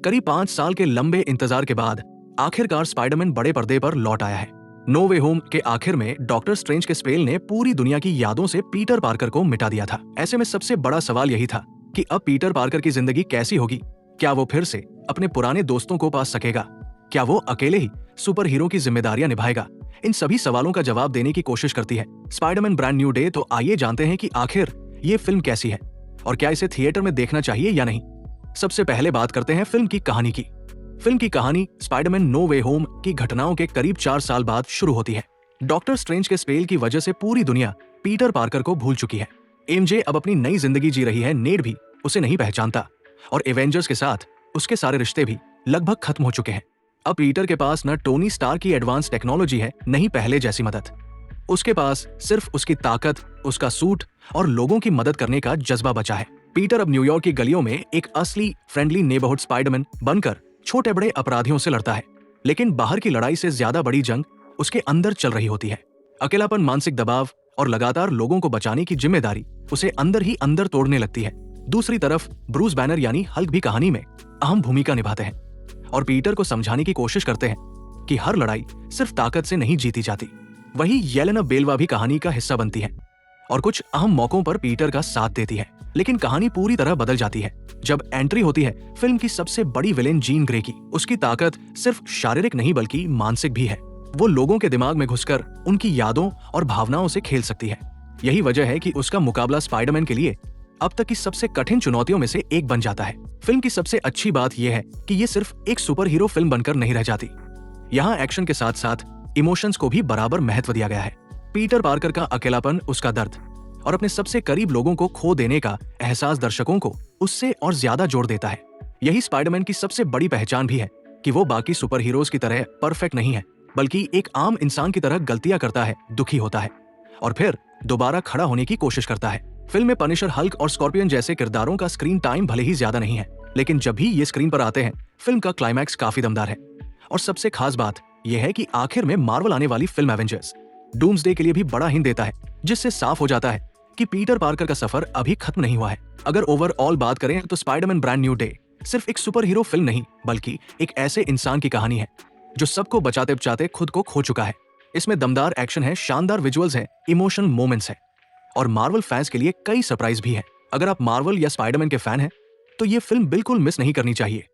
करीब 5 साल के लंबे इंतजार के बाद आखिरकार स्पाइडरमैन बड़े पर्दे पर लौट आया है। नो वे होम के आखिर में डॉक्टर स्ट्रेंज के स्पेल ने पूरी दुनिया की यादों से पीटर पार्कर को मिटा दिया था। ऐसे में सबसे बड़ा सवाल यही था कि अब पीटर पार्कर की जिंदगी कैसी होगी। क्या वो फिर से अपने पुराने दोस्तों को पा सकेगा? क्या वो अकेले ही सुपर हीरो की जिम्मेदारियां निभाएगा? इन सभी सवालों का जवाब देने की कोशिश करती है स्पाइडरमैन ब्रांड न्यू डे। तो आइए जानते हैं कि आखिर ये फिल्म कैसी है और क्या इसे थिएटर में देखना चाहिए या नहीं। सबसे पहले बात करते हैं फिल्म की कहानी की। फिल्म की कहानी स्पाइडरमैन नो वे होम की घटनाओं के करीब 4 साल बाद शुरू होती है। डॉक्टर स्ट्रेंज के स्पेल की वजह से पूरी दुनिया पीटर पार्कर को भूल चुकी है। एमजे अब अपनी नई जिंदगी जी रही है। नेड भी उसे नहीं पहचानता और एवेंजर्स के साथ उसके सारे रिश्ते भी लगभग खत्म हो चुके हैं। अब पीटर के पास न टोनी स्टार की एडवांस टेक्नोलॉजी है, नहीं पहले जैसी मदद। उसके पास सिर्फ उसकी ताकत, उसका सूट और लोगों की मदद करने का जज्बा बचा है। पीटर अब न्यूयॉर्क की गलियों में एक असली फ्रेंडली नेबरहुड स्पाइडरमैन बनकर छोटे बड़े अपराधियों से लड़ता है। लेकिन बाहर की लड़ाई से ज्यादा बड़ी जंग उसके अंदर चल रही होती है। अकेलापन, मानसिक दबाव और लगातार लोगों को बचाने की जिम्मेदारी उसे अंदर ही अंदर तोड़ने लगती है। दूसरी तरफ ब्रूस बैनर यानी हल्क भी कहानी में अहम भूमिका निभाते हैं और पीटर को समझाने की कोशिश करते हैं कि हर लड़ाई सिर्फ ताकत से नहीं जीती जाती। वहीं येलेना बेलवा भी कहानी का हिस्सा बनती है और कुछ अहम मौकों पर पीटर का साथ देती है। लेकिन कहानी पूरी तरह बदल जाती है जब एंट्री होती है फिल्म की सबसे बड़ी विलेन जीन ग्रे की। उसकी ताकत सिर्फ शारीरिक नहीं बल्कि मानसिक भी है। वो लोगों के दिमाग में घुसकर उनकी यादों और भावनाओं से खेल सकती है। यही वजह है कि उसका मुकाबला स्पाइडरमैन के लिए अब तक की सबसे कठिन चुनौतियों में से एक बन जाता है। फिल्म की सबसे अच्छी बात यह है कि ये सिर्फ एक सुपर हीरो फिल्म बनकर नहीं रह जाती। यहाँ एक्शन के साथ साथ इमोशंस को भी बराबर महत्व दिया गया है। पीटर पार्कर का अकेलापन, उसका दर्द और अपने सबसे करीब लोगों को खो देने का एहसास दर्शकों को उससे और ज्यादा जोड़ देता है। यही स्पाइडरमैन की सबसे बड़ी पहचान भी है कि वो बाकी सुपर हीरोज की तरह परफेक्ट नहीं है, बल्कि एक आम इंसान की तरह गलतियां करता है, दुखी होता है और फिर दोबारा खड़ा होने की कोशिश करता है। फिल्म में पनिशर, हल्क और स्कॉर्पियन जैसे किरदारों का स्क्रीन टाइम भले ही ज्यादा नहीं है, लेकिन जब भी ये स्क्रीन पर आते हैं फिल्म का क्लाइमैक्स काफी दमदार है। और सबसे खास बात यह है कि आखिर में मार्वल आने वाली फिल्म एवेंजर्स डूम्सडे के लिए भी बड़ा हिंट देता है, जिससे साफ हो जाता है कि पीटर पार्कर का सफर अभी खत्म नहीं हुआ है। अगर ओवरऑल बात करें तो स्पाइडरमैन ब्रांड न्यू डे सिर्फ एक सुपर हीरो फिल्म नहीं बल्कि एक ऐसे इंसान की कहानी है जो सबको बचाते बचाते खुद को खो चुका है। इसमें दमदार एक्शन है, शानदार विजुअल्स है, इमोशनल मोमेंट्स है और मार्वल फैंस के लिए कई सरप्राइज भी है। अगर आप मार्वल या स्पाइडरमैन के फैन हैं तो ये फिल्म बिल्कुल मिस नहीं करनी चाहिए।